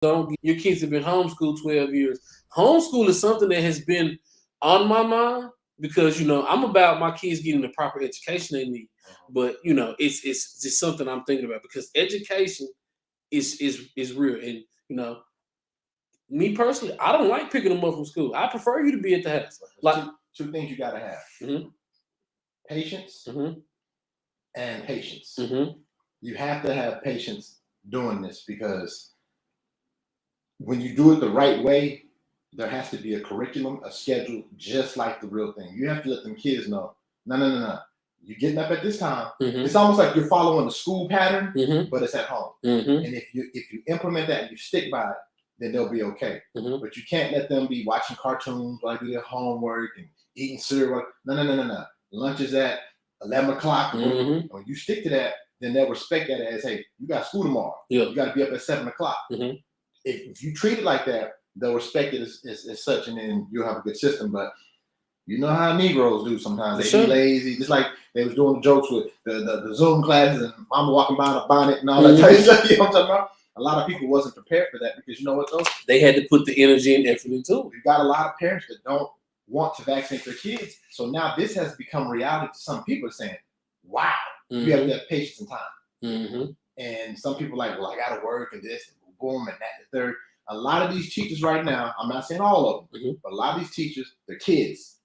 don't. Your kids have been homeschooled 12 years. Homeschool is something that has been on my mind because I'm about my kids getting the proper education they need. But it's just something I'm thinking about because education is real. And me personally, I don't like picking them up from school. I prefer you to be at the house. Like two things you gotta have: patience and patience. You have to have patience doing this because when you do it the right way, there has to be a curriculum, a schedule, just like the real thing. You have to let them kids know, no. You're getting up at this time. It's almost like you're following the school pattern, but it's at home. And if you implement that and you stick by it, then they'll be okay. But you can't let them be watching cartoons while they do their homework and eating cereal. No. Lunch is at 11 o'clock. When you stick to that, then they'll respect that as, hey, you got school tomorrow. Yeah. You got to be up at 7 o'clock. If you treat it like that, they'll respect it as such, and then you'll have a good system. But you know how Negroes do sometimes. They be lazy, just like they was doing jokes with the Zoom classes and mama walking by in a bonnet and all that type of stuff. You know what I'm talking about? A lot of people wasn't prepared for that because you know what, though? They had to put the energy and effort into it. You got a lot of parents that don't want to vaccinate their kids. So now this has become reality to some people saying, wow, you have to have patience and time. And some people are like, well, I got to work and this, and boom, and that, and the third. A lot of these teachers right now, I'm not saying all of them, but a lot of these teachers, they're kids.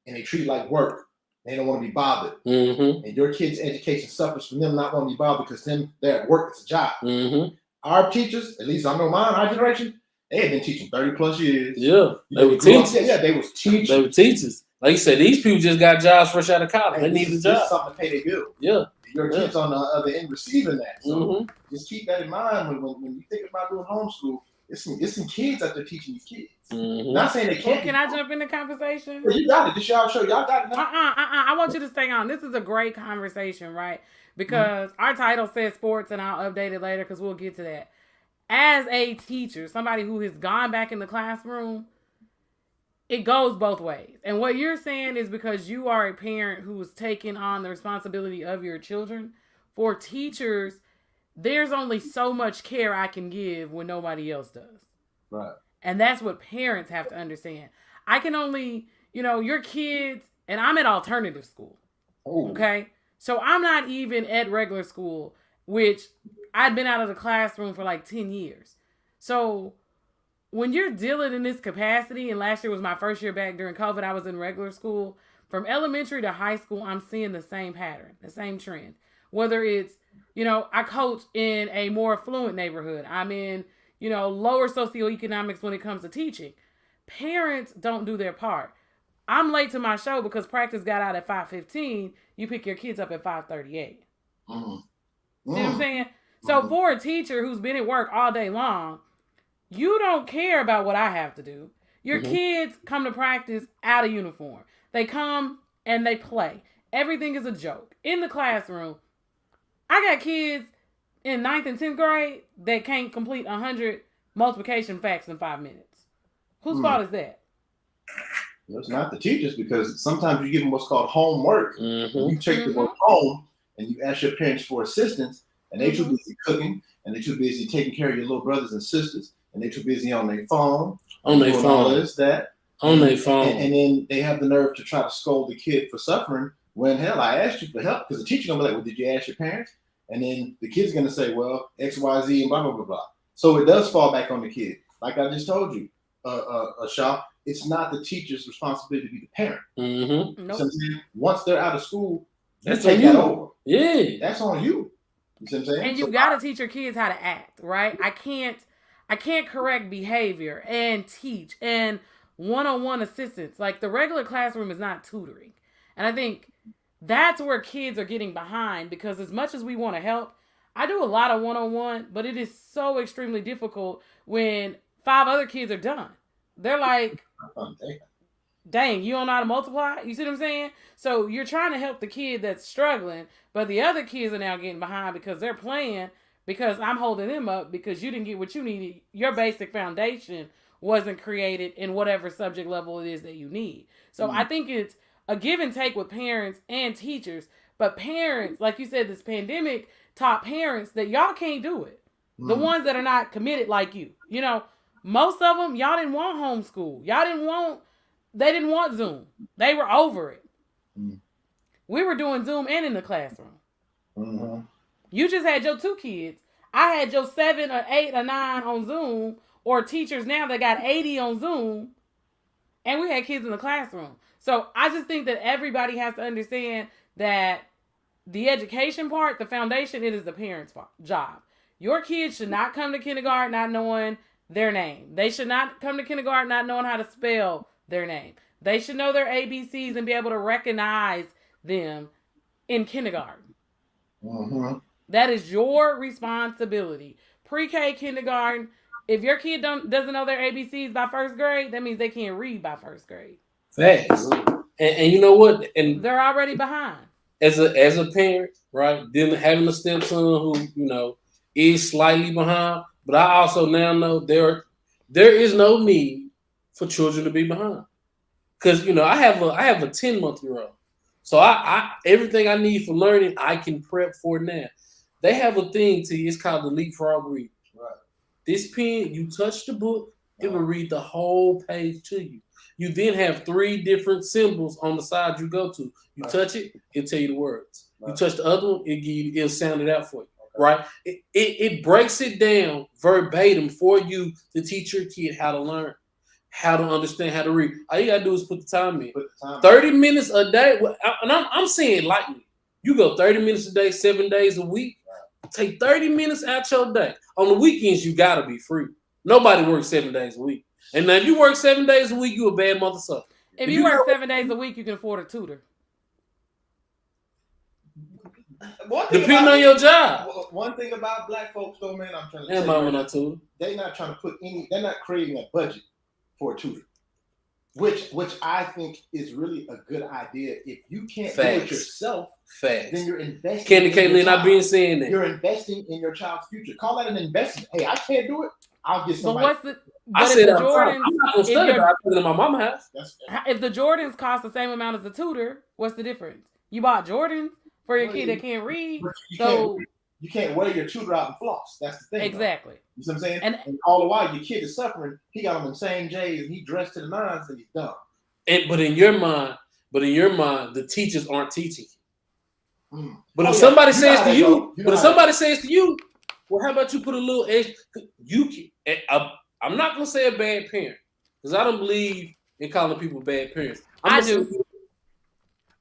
And they treat it like work. They don't want to be bothered. And your kids' education suffers from them not wanting to be bothered because then they're at work. It's a job. Our teachers, at least I know mine, our generation, they had been teaching 30 plus years. Yeah. They were teachers. They was teachers. They were teachers. Like you said, these people just got jobs fresh out of college. They need a job. Just something to pay their bill. Yeah. Your kids on the other end receiving that. So just keep that in mind when you think about doing homeschool. It's some kids out there teaching these kids. Not saying they can't. Well, can I jump in the conversation? Yeah, you got it. This y'all show. Y'all got it now. I want you to stay on. This is a great conversation, right? Because our title says sports, and I'll update it later because we'll get to that. As a teacher, somebody who has gone back in the classroom, it goes both ways. And what you're saying is because you are a parent who's taking on the responsibility of your children. For teachers, there's only so much care I can give when nobody else does. Right. And that's what parents have to understand. I can only, your kids, and I'm at alternative school. Ooh. Okay? So I'm not even at regular school, which I'd been out of the classroom for like 10 years. So when you're dealing in this capacity, and last year was my first year back during COVID, I was in regular school. From elementary to high school, I'm seeing the same pattern, the same trend. Whether it's, I coach in a more affluent neighborhood. I'm in, lower socioeconomics when it comes to teaching. Parents don't do their part. I'm late to my show because practice got out at 5:15. You pick your kids up at 5:38. See what I'm saying? So for a teacher who's been at work all day long, you don't care about what I have to do. Your kids come to practice out of uniform. They come and they play. Everything is a joke. In the classroom, I got kids in 9th and 10th grade that can't complete 100 multiplication facts in 5 minutes. Whose fault is that? It's not the teachers, because sometimes you give them what's called homework. You take the work home and you ask your parents for assistance, and they're too busy cooking, and they're too busy taking care of your little brothers and sisters, and they're too busy on their phone. On their phone. All this, that. On their phone. And then they have the nerve to try to scold the kid for suffering when, hell, I asked you for help. Because the teacher going to be like, well, did you ask your parents? And then the kid's going to say, well, X, Y, Z, and blah, blah, blah, blah. So it does fall back on the kid. Like I just told you, Shaw, it's not the teacher's responsibility to be the parent. Nope. So once they're out of school, that's take that over. Yeah. That's on you. You see what I'm saying? And you've got to teach your kids how to act, right? I can't correct behavior and teach and one-on-one assistance. Like the regular classroom is not tutoring. And I think that's where kids are getting behind, because as much as we want to help, I do a lot of one-on-one, but it is so extremely difficult when 5 other kids are done. They're like, dang, you don't know how to multiply? You see what I'm saying? So you're trying to help the kid that's struggling, but the other kids are now getting behind because they're playing, because I'm holding them up because you didn't get what you needed. Your basic foundation wasn't created in whatever subject level it is that you need. So I think it's a give and take with parents and teachers. But parents, like you said, this pandemic taught parents that y'all can't do it. The ones that are not committed like you. You know, most of them, y'all didn't want homeschool. They didn't want Zoom. They were over it. We were doing Zoom and in the classroom. Mm-hmm. You just had your 2 kids. I had your 7 or 8 or 9 on Zoom, or teachers now that got 80 on Zoom, and we had kids in the classroom. So I just think that everybody has to understand that the education part, the foundation, it is the parents' job. Your kids should not come to kindergarten not knowing their name. They should not come to kindergarten not knowing how to spell their name. They should know their ABCs and be able to recognize them in kindergarten. Mm-hmm. That is your responsibility. Pre-K, kindergarten. If your kid doesn't know their ABCs by 1st grade, that means they can't read by 1st grade. Facts. And you know what? And they're already behind. As a parent, right? Then having a stepson who, you know, is slightly behind, but I also now know there is no need for children to be behind. Because, you know, I have a 10-month-year-old. So I everything I need for learning, I can prep for now. They have a thing to you, it's called the leapfrog read. Right. This pen, you touch the book, it will read the whole page to you. You then have 3 different symbols on the side you go to. You touch it, it'll tell you the words. You touch the other one, it'll sound it out for you. Right? It breaks it down verbatim for you to teach your kid how to learn, how to understand, how to read. All you gotta do is put the time in. 30 minutes a day, and I'm saying lightly. You go 30 minutes a day, 7 days a week. Take 30 minutes out your day. On the weekends, you gotta be free. Nobody works 7 days a week. And now if you work 7 days a week, you a bad mother sucker. If you work 7 days a week, you can afford a tutor. Depending on your job. One thing about black folks, though, man, I'm trying to tell you, they're not trying to they're not creating a budget for a tutor. Which I think is really a good idea. If you can't do it yourself, then you're investing. Candy Caitlin, I've been saying that. You're investing in your child's future. Call that an investment. Hey, I can't do it. I'll get somebody. I said I'm not gonna study, but I put it in my mama's house. If the Jordans cost the same amount as the tutor, what's the difference? You bought Jordans for your kid that can't read, you can't wear your tutor out and floss. That's the thing. Exactly. Though. You see what I'm saying? And all the while your kid is suffering. He got on them same J's and he dressed to the nines and he's dumb. But in your mind, the teachers aren't teaching you. But if somebody says to you, well, how about you put a little edge? I'm not gonna say a bad parent because I don't believe in calling people bad parents. I'm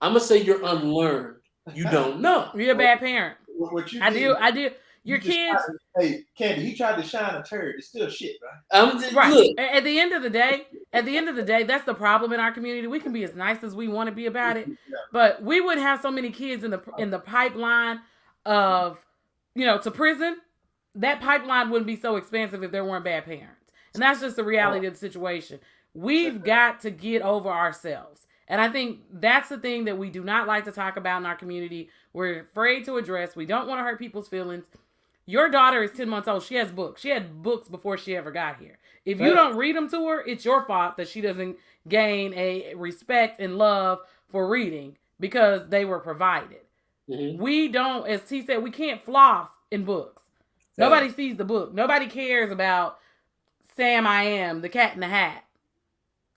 gonna say you're unlearned. You don't know. You're a bad parent. I do. Your kids. Hey, Candy, he tried to shine a turd. It's still shit, right? Right. Look. At the end of the day, that's the problem in our community. We can be as nice as we want to be about it, but we wouldn't have so many kids in the pipeline of, to prison. That pipeline wouldn't be so expensive if there weren't bad parents, and that's just the reality of the situation. We've got to get over ourselves. And I think that's the thing that we do not like to talk about in our community. We're afraid to address. We don't want to hurt people's feelings. Your daughter is 10 months old. She has books. She had books before she ever got here. If you don't read them to her, it's your fault that she doesn't gain a respect and love for reading because they were provided. Mm-hmm. We don't, as T said, we can't floss in books. Nobody sees the book. Nobody cares about Sam I Am, the Cat in the Hat.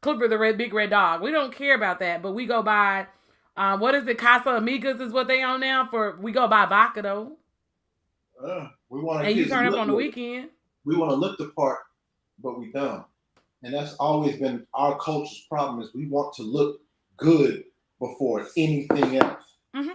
Clipper the big red dog. We don't care about that, but we go by, what is it? Casa Amigas is what they own now. We go by vodka though. And you turn up on the weekend. We want to look the part, but we don't. And that's always been our culture's problem is we want to look good before anything else. Mm-hmm.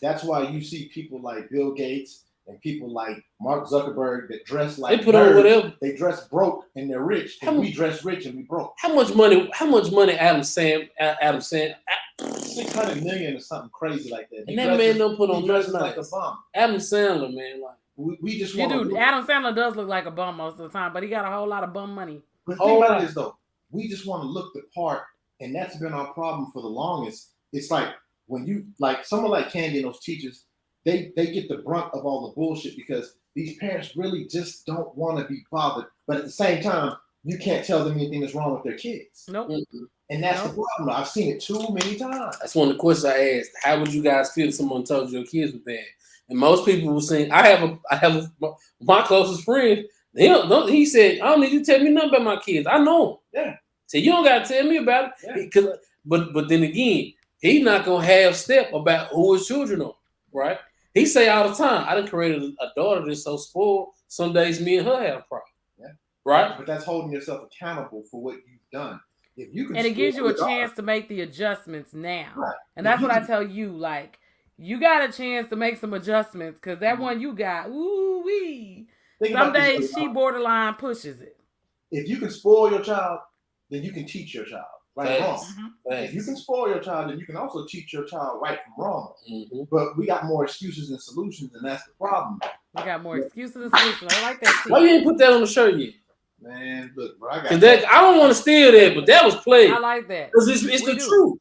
That's why you see people like Bill Gates and people like Mark Zuckerberg that dress like they put on whatever. They dress broke and they're rich. And we dress rich and we broke. How much money Adam Sandler 600 million or something crazy like that. And that man don't put on nothing like a bum. Adam Sandler, man, like we just want to. Adam Sandler does look like a bum most of the time, but he got a whole lot of bum money. But the thing about it is though, we just want to look the part, and that's been our problem for the longest. It's like when you like someone like Candy and those teachers. They get the brunt of all the bullshit because these parents really just don't want to be bothered. But at the same time, you can't tell them anything that's wrong with their kids. Nope. Mm-hmm. And that's the problem. I've seen it too many times. That's one of the questions I asked. How would you guys feel if someone told you your kids were bad? And most people will say, I have my closest friend. He said, I don't need you to tell me nothing about my kids. I know them. Yeah. So you don't got to tell me about it. Yeah. But then again, he's not going to have step about who his children are, right? He say all the time, I done created a daughter that's so spoiled, some days me and her have a problem. Yeah. Right? But that's holding yourself accountable for what you've done. If you can, and it gives you a chance to make the adjustments now. Right. And that's what I tell you, like, you got a chance to make some adjustments because that one you got, ooh wee. Some days she borderline pushes it. If you can spoil your child, then you can teach your child right from wrong. If you can spoil your child, then you can also teach your child right from wrong. Mm-hmm. But we got more excuses than solutions, and that's the problem. We got more excuses than solutions. I like that too. Why you ain't put that on the shirt yet? Man, look, bro, I don't want to steal that, but that was played. I like that because it's the truth,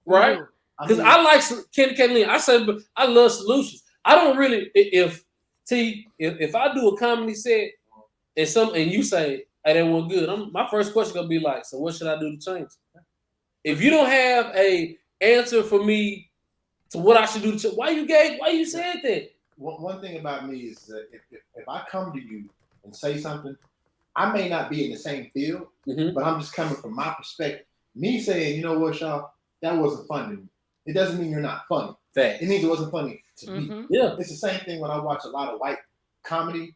right? Because I like Kenny. I said, but I love solutions. I don't really if I do a comedy set and you say, "Hey, that wasn't good," my first question gonna be like, "So what should I do to change it?" If you don't have a answer for me to what I should do to why you said that? One thing about me is that if I come to you and say something, I may not be in the same field, but I'm just coming from my perspective. Me saying, you know what, Shaw, that wasn't funny. It doesn't mean you're not funny. It means it wasn't funny to me. Yeah. It's the same thing when I watch a lot of white comedy.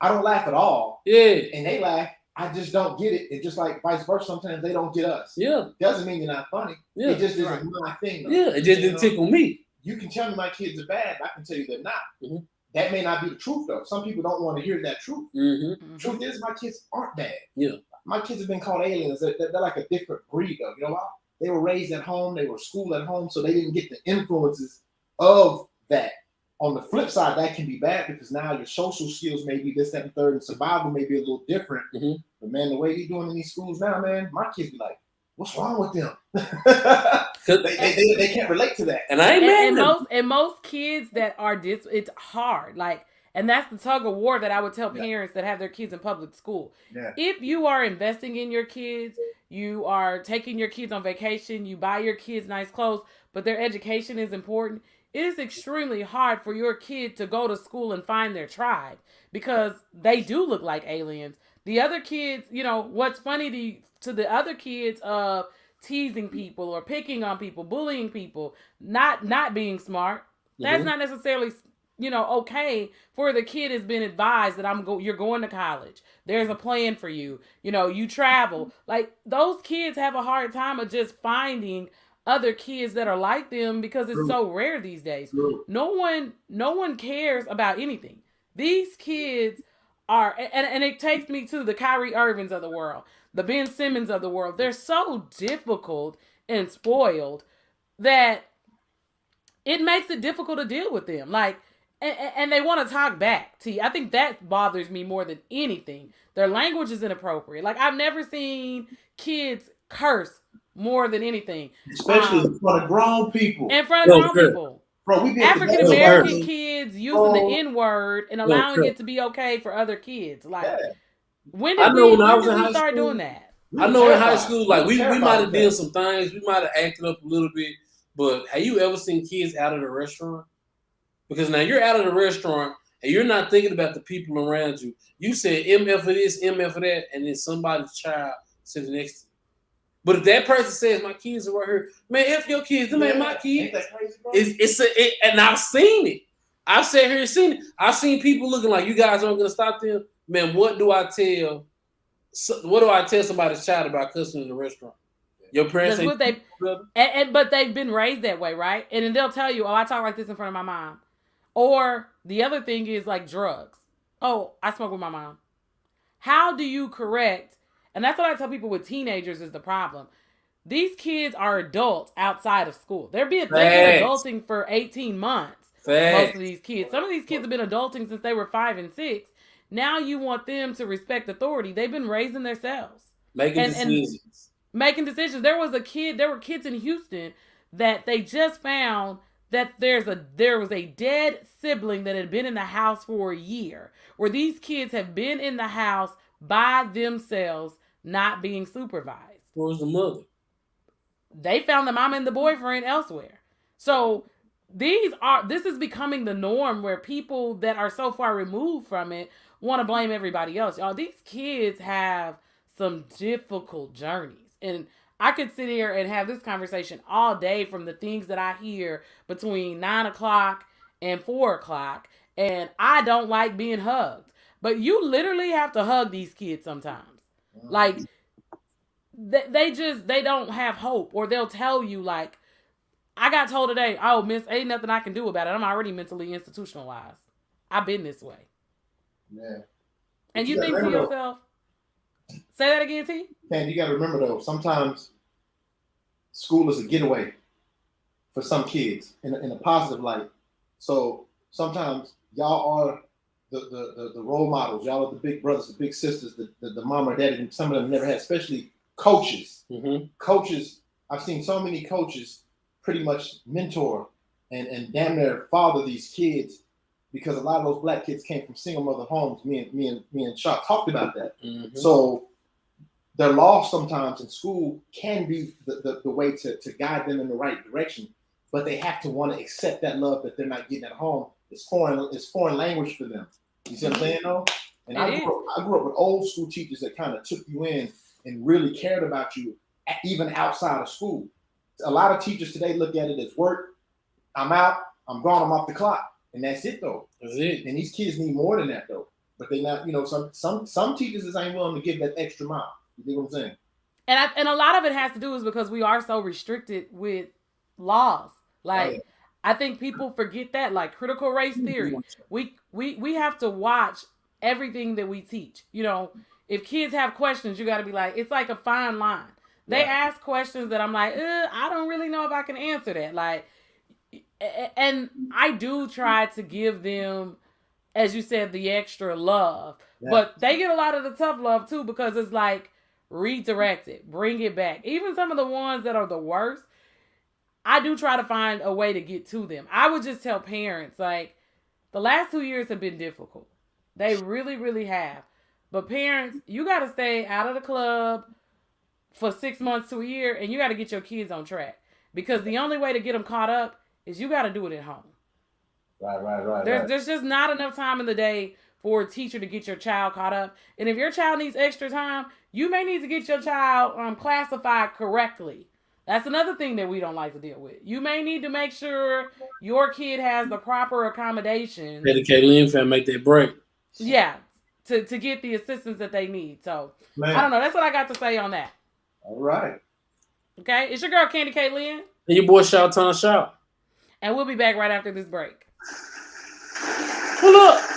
I don't laugh at all. Yeah. And they laugh. I just don't get it. And just like vice versa, sometimes they don't get us. Yeah. Doesn't mean you're not funny. Yeah. It just isn't my thing. Though. Yeah. It just didn't tickle me. You can tell me my kids are bad. I can tell you they're not. Mm-hmm. That may not be the truth, though. Some people don't want to hear that truth. Mm-hmm. Truth is, my kids aren't bad. Yeah. My kids have been called aliens. They're like a different breed, though. You know why? They were raised at home. They were schooled at home, so they didn't get the influences of that. On the flip side, that can be bad because now your social skills may be this, that, and third, and survival may be a little different. Mm-hmm. But, man, the way they're doing in these schools now, man, my kids be like, what's wrong with them? they can't relate to that. And I ain't mad. And most kids that are it's hard. Like, and that's the tug of war that I would tell parents that have their kids in public school. Yeah. If you are investing in your kids, you are taking your kids on vacation, you buy your kids nice clothes, but their education is important, it is extremely hard for your kid to go to school and find their tribe because they do look like aliens. The other kids, you know, what's funny to the other kids of teasing people or picking on people, bullying people, not being smart, that's not necessarily, you know, okay for the kid has been advised that you're going to college. There's a plan for you. You know, you travel. Like those kids have a hard time of just finding other kids that are like them because it's so rare these days. No one cares about anything. These kids are, and it takes me to the Kyrie Irvings of the world, the Ben Simmons of the world. They're so difficult and spoiled that it makes it difficult to deal with them. Like, and they want to talk back. I think that bothers me more than anything. Their language is inappropriate. Like, I've never seen kids curse more than anything. Especially in front of grown people. In front of grown people. Bro, we African American kids using the N-word and allowing it to be okay for other kids. Like, when did we start doing that? I know in high school, like we might have did some things, we might have acted up a little bit, but have you ever seen kids out of the restaurant? Because now you're out of the restaurant and you're not thinking about the people around you. You said MF for this, MF for that, and then somebody's child sits next to you. But if that person says my kids are right here, man, F your kids, them ain't my kids. Ain't that crazy, bro? And I've seen it. I've sat here and seen it. I've seen people looking like you guys aren't gonna stop them. Man, what do I tell somebody's child about cussing in the restaurant? Your parents but they've been raised that way, right? And then they'll tell you, oh, I talk like this in front of my mom. Or the other thing is like drugs. Oh, I smoke with my mom. How do you correct? And that's what I tell people with teenagers is the problem. These kids are adults outside of school. They've been adulting for 18 months. Most of these kids. Some of these kids have been adulting since they were 5 and 6. Now you want them to respect authority. They've been raising themselves. Making decisions. There were kids in Houston that they just found that there was a dead sibling that had been in the house for a year. Where these kids have been in the house by themselves, not being supervised. Where was the mother? They found the mom and the boyfriend elsewhere. So this is becoming the norm where people that are so far removed from it want to blame everybody else. Y'all, these kids have some difficult journeys. And I could sit here and have this conversation all day from the things that I hear between 9 o'clock and 4 o'clock. And I don't like being hugged. But you literally have to hug these kids sometimes. Like, they don't have hope. Or they'll tell you, like, I got told today, oh, miss, ain't nothing I can do about it. I'm already mentally institutionalized. I've been this way. Yeah. And you think to yourself, say that again, T? And you got to remember, though, sometimes school is a getaway for some kids in a positive light. So sometimes y'all are the role models. Y'all are the big brothers, the big sisters, the mom or daddy, and some of them never had, especially coaches. Mm-hmm. Coaches, I've seen so many coaches pretty much mentor and damn near father these kids, because a lot of those black kids came from single mother homes. Me and Chuck talked about that. Mm-hmm. So their loss sometimes in school can be the way to guide them in the right direction, but they have to want to accept that love that they're not getting at home. It's foreign language for them. You see what I'm saying, though? And I grew up with old school teachers that kind of took you in and really cared about you, even outside of school. A lot of teachers today look at it as work. I'm out. I'm gone. I'm off the clock, and that's it, though. That's it. And these kids need more than that, though. But they not, some teachers just ain't willing to give that extra mile. You know what I'm saying? And a lot of it has to do is because we are so restricted with laws. Like, I think people forget that, like critical race theory. We have to watch everything that we teach. You know, if kids have questions, you got to be like, it's like a fine line. They ask questions that I'm like, I don't really know if I can answer that. Like, and I do try to give them, as you said, the extra love. Yeah. But they get a lot of the tough love too, because it's like, redirect it, bring it back. Even some of the ones that are the worst, I do try to find a way to get to them. I would just tell parents, like, the last 2 years have been difficult. They really, really have. But parents, you got to stay out of the club for 6 months to a year, and you got to get your kids on track. Because the only way to get them caught up is you got to do it at home. Right. There's just not enough time in the day for a teacher to get your child caught up. And if your child needs extra time, you may need to get your child classified correctly. That's another thing that we don't like to deal with. You may need to make sure your kid has the proper accommodations. Dedicate Lynn family, make that break. Yeah, to get the assistance that they need. So, I don't know. That's what I got to say on that. All right. Okay, it's your girl, Candy K. Lynn. And your boy, Shout Shout. And we'll be back right after this break. Pull up.